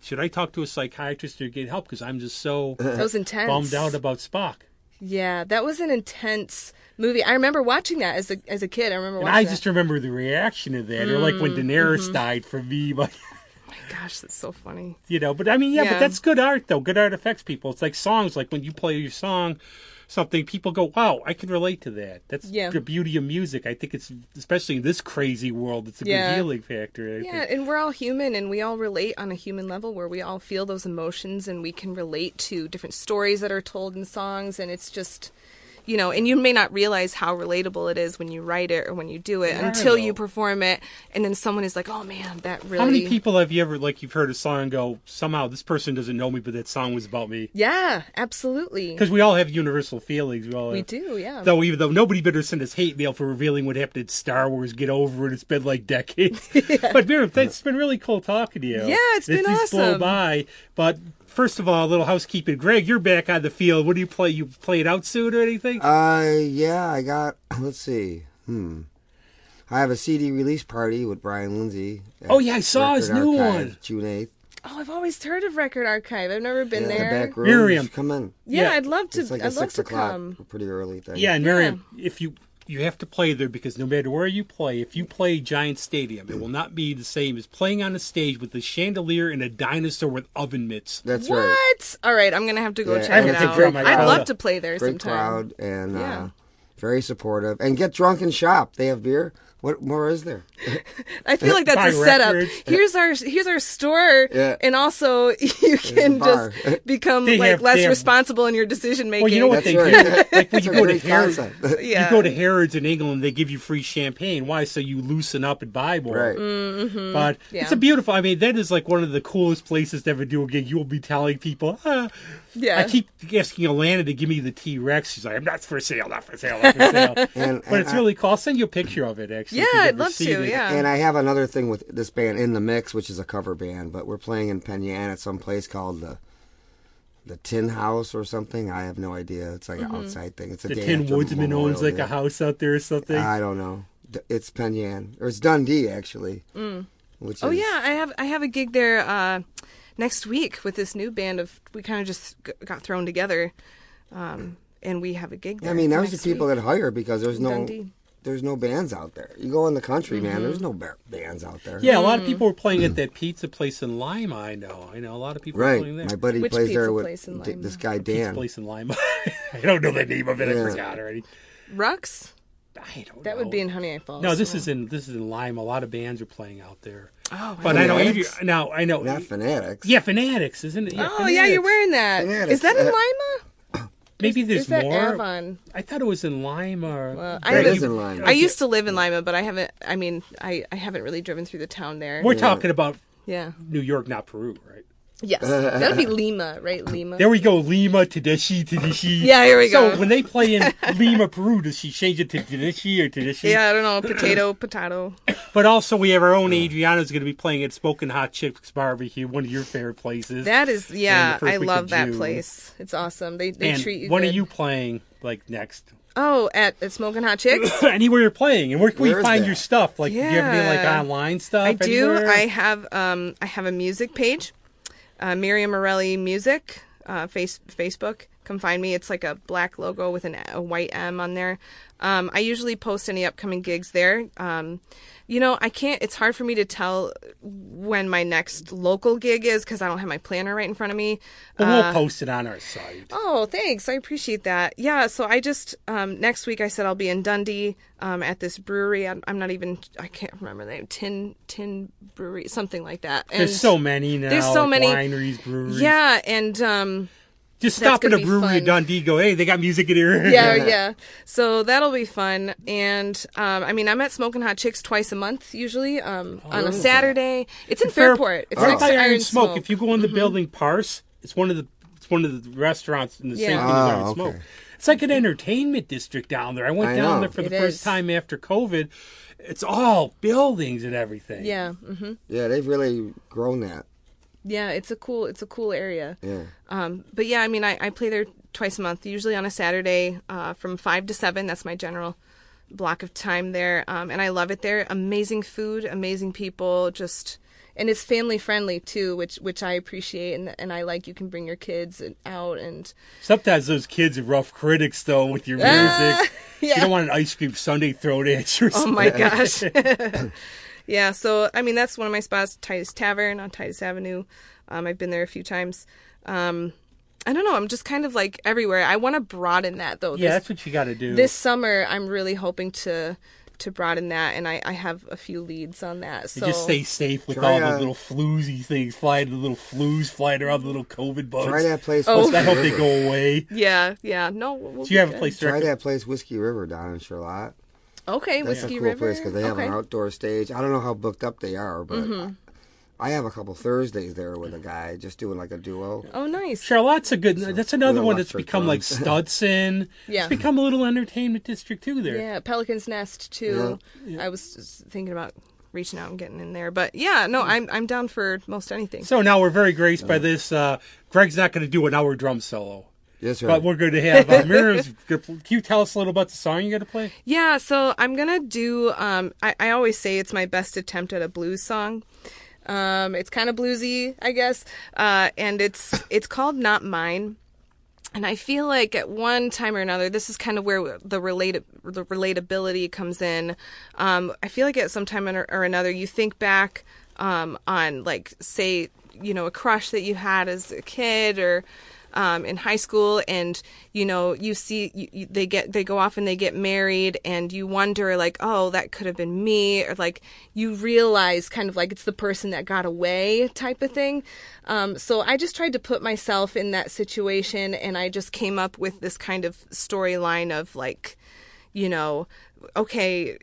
should I talk to a psychiatrist or get help? Because I'm just so That was intense. bummed out about Spock. Yeah, that was an intense movie. I remember watching that as a kid. I remember And watching I just remember the reaction to that. Or like when Daenerys died for me. But, Gosh, that's so funny. but I mean, yeah, Yeah. but that's good art, though. Good art affects people. It's like songs. Like when you play your song, something, people go, wow, I can relate to that. That's Yeah. the beauty of music. I think it's, especially in this crazy world, it's a Yeah. good healing factor. I Yeah, think. and we're all human, and we all relate on a human level where we all feel those emotions, and we can relate to different stories that are told in songs, and it's just, and you may not realize how relatable it is when you write it or when you do it Yeah, until I you know. perform it, and then someone is like, oh man, that really... How many people have you ever, like, you've heard a song and go, somehow this person doesn't know me, but that song was about me? Yeah, absolutely. Because we all have universal feelings. We do, yeah. Though even though nobody better send us hate mail for revealing what happened in Star Wars, get over it. It's been like decades. But Miriam, it's been really cool talking to you. Yeah, it's been It's blown awesome. by. But first of all, a little housekeeping. Greg, you're back on the field. What do you play? You play it out soon or anything? Yeah, I got. Let's see. I have a CD release party with Brian Lindsay. at Oh, yeah, I saw his Record new Archive, one. June 8th. Oh, I've always heard of Record Archive. I've never been Yeah, there. the back room. Miriam. Come in. Yeah, Yeah. I'd love to. It's like I'd a love 6 to o'clock, come. pretty early thing. Yeah, and Miriam, if you have to play there because no matter where you play, if you play Giant Stadium, it will not be the same as playing on a stage with a chandelier and a dinosaur with oven mitts. That's right. What? All right, I'm gonna have to go Yeah, check and it it's a out. great I'd crowd. love to play there Great sometime. crowd and Yeah. very supportive. And get drunk and shop. They have beer. What more is there? I feel like that's Buy a setup. records. Here's our store, Yeah. and also you can bar. just become They like have- less they have- responsible in your decision making. Well, you know what That's they right. do? Like when It's you a go to great Harrods, concept. Yeah. you go to Harrods in England, they give you free champagne. Why? So you loosen up and buy more. Right. But Yeah. it's a beautiful. I mean, that is like one of the coolest places to ever do a gig. You will be telling people, Yeah. I keep asking Alana to give me the T-Rex. She's like, I'm not for sale, not for sale, not for sale. And But it's I- really cool. I'll send you a picture of it, actually. Yeah, if you've I'd ever love seen to. it. Yeah. And I have another thing with this band in the mix, which is a cover band, but we're playing in Penyan at some place called the Tin House or something. I have no idea. It's like Mm-hmm. an outside thing. It's a The day Tin after Woodsman Memorial owns like Day. a house out there or something. I don't know. It's Penyan, or it's Dundee actually. Which Oh is, yeah, I have a gig there next week with this new band of. We kind of just got thrown together, and we have a gig there. I mean, those are next people week. that hire because there's no Dundee. there's no bands out there. You go in the country, man. There's no bands out there. Yeah, a lot of people were playing at that pizza place in Lima. I know a lot of people were Right. playing there. My buddy Which plays pizza there with place in D- Lima? this guy Pizza Dan. place in Lima. I don't know the name of it. I Yeah. forgot already. Rux. I don't know. That would be in Honey I Falls. No, this is in Lima. A lot of bands are playing out there. Oh, But I know Fanatics? Adrian. Now I know. Not Fanatics. Yeah, Fanatics, isn't it? Yeah, Oh yeah, you're wearing that. Is Fanatics. that in Lima? Maybe there's Is that more. Avon? I thought it was in Lima. Well, That is in Lima. I used to live in Lima, but I haven't. I mean, I haven't really driven through the town there. We're talking about Yeah. New York, not Peru, right? Yes. That would be Lima, right? Lima. There we go. Lima, Tedeschi, Tedeschi. Yeah, here we go. So when they play in Lima, Peru, does she change it to Tedeschi or Tedeschi? Yeah, I don't know. Potato. But also we have our own Adriana's going to be playing at Smoking Hot Chicks Barbecue, one of your favorite places. That is, yeah, And the first I week love of that June. place. It's awesome. They and treat you when good. are you playing, like, next? Oh, at Smoking Hot Chicks? Anywhere you're playing. And where can we Where is find that? your stuff? Like, do you have any, like, Yeah. online stuff? I do. anywhere? I have a music page, Miriam Morelli Music, Facebook. Come find me. It's like a black logo with a white M on there. I usually post any upcoming gigs there. I can't. It's hard for me to tell when my next local gig is because I don't have my planner right in front of me. But we'll post it on our site. Oh, thanks. I appreciate that. Yeah, so I just, next week I said I'll be in Dundee at this brewery. I'm not even, I can't remember the name, Tin Brewery, something like that. And There's so many now. There's so like many. wineries, breweries. Yeah, and Just that's stop at gonna a be brewery in fun. Dundee, go, hey, they got music in here. yeah. So that'll be fun. And, I'm at Smoking Hot Chicks twice a month, usually, on a Saturday. It's in Fairport. It's right next by to Iron Smoke. If you go in the Mm-hmm. building Parse, it's one of the restaurants in the same Yeah. thing as Iron Oh, Smoke. okay. It's like an entertainment district down there. I went I down know. there for the It first is. time after COVID. It's all buildings and everything. Yeah. Mm-hmm. Yeah, they've really grown that. Yeah, it's a cool area. Yeah. But yeah, I play there twice a month, usually on a Saturday from 5 to 7. That's my general block of time there. And I love it there. Amazing food, amazing people. Just, and it's family friendly too, which I appreciate, and I like. You can bring your kids out, and Sometimes those kids are rough critics, though, with your music. yeah. You don't want an ice cream sundae thrown at you or Oh something. my gosh. Yeah, so I mean that's one of my spots, Titus Tavern on Titus Avenue. I've been there a few times. I don't know, I'm just kind of like everywhere. I want to broaden that though. Yeah, that's what you got to do. This summer I'm really hoping to broaden that, and I have a few leads on that. So You just stay safe with Try, all the little floozy things flying, the little flues flying around, the little COVID bugs. Try that place. Oh. Whiskey I hope they River. go away. yeah, no. Do you have a place to Try recommend? that place, Whiskey River, down in Charlotte. Okay, That's Whiskey a cool River. place because they have okay. an outdoor stage. I don't know how booked up they are, but Mm-hmm. I have a couple Thursdays there with a guy just doing like a duo. Oh, nice. Charlotte's a good. That's another real one that's electric become like drums. Studson. Yeah. It's become a little entertainment district too there. Yeah, Pelican's Nest too. I was just thinking about reaching out and getting in there, but yeah, no, I'm down for most anything. So now we're very graced by this. Greg's not going to do an hour drum solo. That's right. But we're going to have Miriam's. Can you tell us a little about the song you're going to play? Yeah, so I'm gonna do. I always say it's my best attempt at a blues song. It's kind of bluesy, I guess, and it's called "Not Mine." And I feel like at one time or another, this is kind of where the relatability comes in. I feel like at some time or another, you think back on, like, say, a crush that you had as a kid or in high school, and you see they go off and they get married, and you wonder like, oh, that could have been me, or like you realize kind of like it's the person that got away type of thing. So I just tried to put myself in that situation, and I just came up with this kind of storyline of like, okay,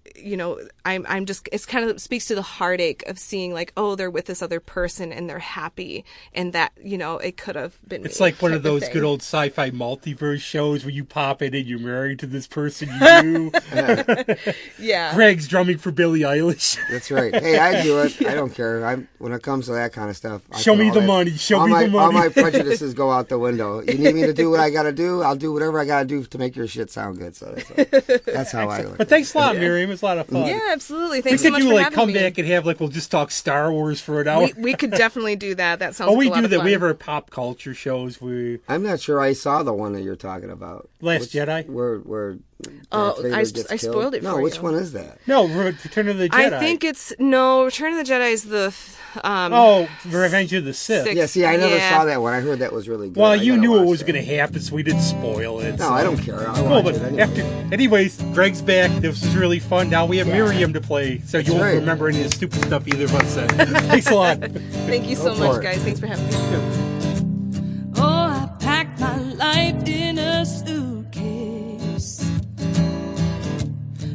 I'm just, it's kind of speaks to the heartache of seeing like, oh, they're with this other person and they're happy, and that, it could have been It's me like one of type those thing. good old sci-fi multiverse shows where you pop in and you're married to this person you knew. Yeah. Greg's drumming for Billie Eilish. That's right. Hey, I do it. I don't care. When it comes to that kind of stuff, Show me the money. Show me the money. All my prejudices go out the window. You need me to do what I got to do? I'll do whatever I got to do to make your shit sound good. So that's how I look. But thanks a lot, Miriam. It's a lot of fun. Yeah, absolutely. We Thanks so could much do for like having come me. back and have like we'll just talk Star Wars for an hour. We could definitely do that. That sounds Oh, like we a lot do of that. fun. We have our pop culture shows. I'm not sure I saw the one that you're talking about. Last Jedi? Where Oh, Darth Vader I gets spoiled it killed? for No, which you. one is that? No, Return of the Jedi. I think it's Return of the Jedi is the Revenge of the Sith. Six. Yeah, see, I never Yeah. saw that one. I heard that was really good. Well, I you gotta knew it watch was that. going to happen, so we didn't spoil it. No, I don't care. I'll Cool, watch but it anyway. anyways, Greg's back. This was really fun. Now we have Miriam to play, so you won't right. remember any of the stupid stuff either of us said. Thanks a lot. Thank you so Go for much, it. guys. Thanks for having me. Oh, I packed my life in a suitcase.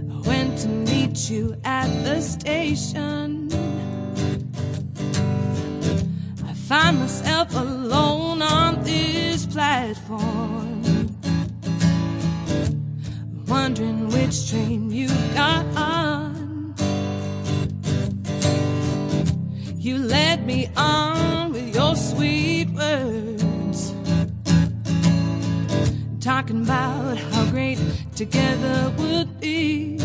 I went to meet you at the station. I find myself alone on this platform, wondering which train you got on. You led me on with your sweet words, talking about how great together would be.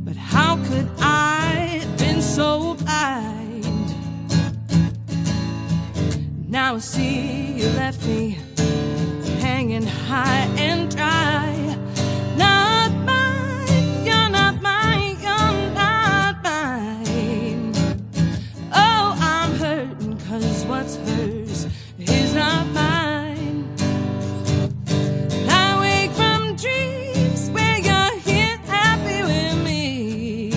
But how could I have been so blind? Now I see you left me hanging high and dry. Not mine, you're not mine, you're not mine. Oh, I'm hurting 'cause what's hers is not mine. I wake from dreams where you're here happy with me.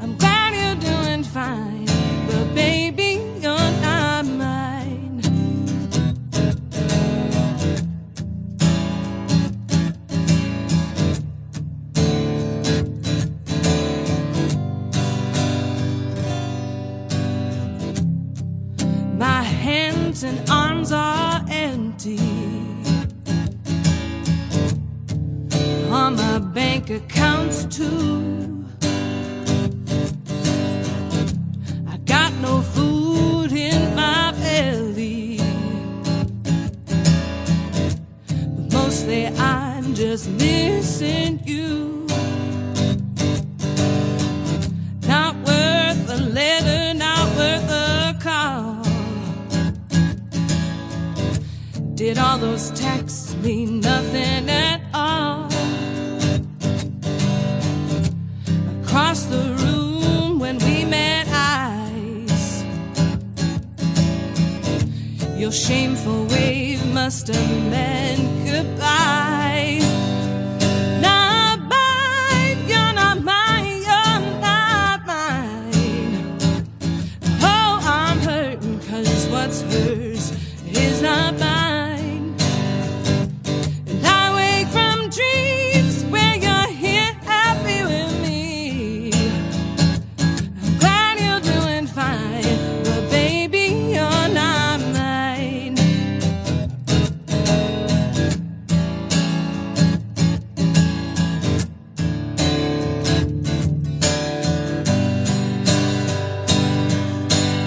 I'm glad you're doing fine, but baby, you're not mine. My hands and arms are empty. On my bank accounts too. I got no food in my belly, but mostly I'm just missing you. Did all those texts mean nothing at all? Across the room when we met eyes, your shameful wave must have meant goodbye. Not mine, you're not mine, you're not mine. Oh, I'm hurting 'cause what's hers is not mine. And I wake from dreams where you're here happy with me. I'm glad you're doing fine, but baby, you're not mine.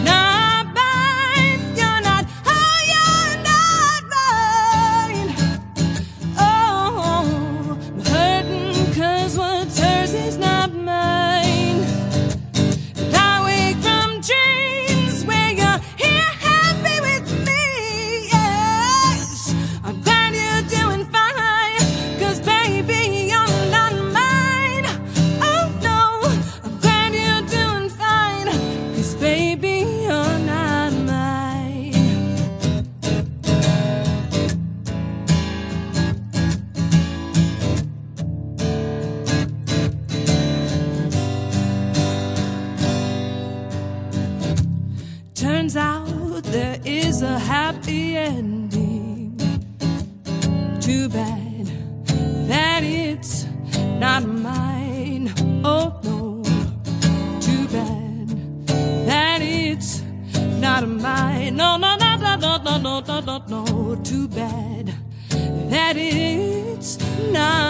Not mine, you're not, oh, you're not mine. Oh, I'm hurting 'cause what's hers is not mine. And I wake from dreams where you're here happy with me. Yes, I'm glad you're doing fine, 'cause baby, you're not mine. Oh no, I'm glad you're doing fine, 'cause baby, you're not mine. Turns out there is a happy ending. Too bad that it's not mine. Oh no, too bad that it's not mine. No, no, no, no, no, no, no, no, no, no. Too bad that it's not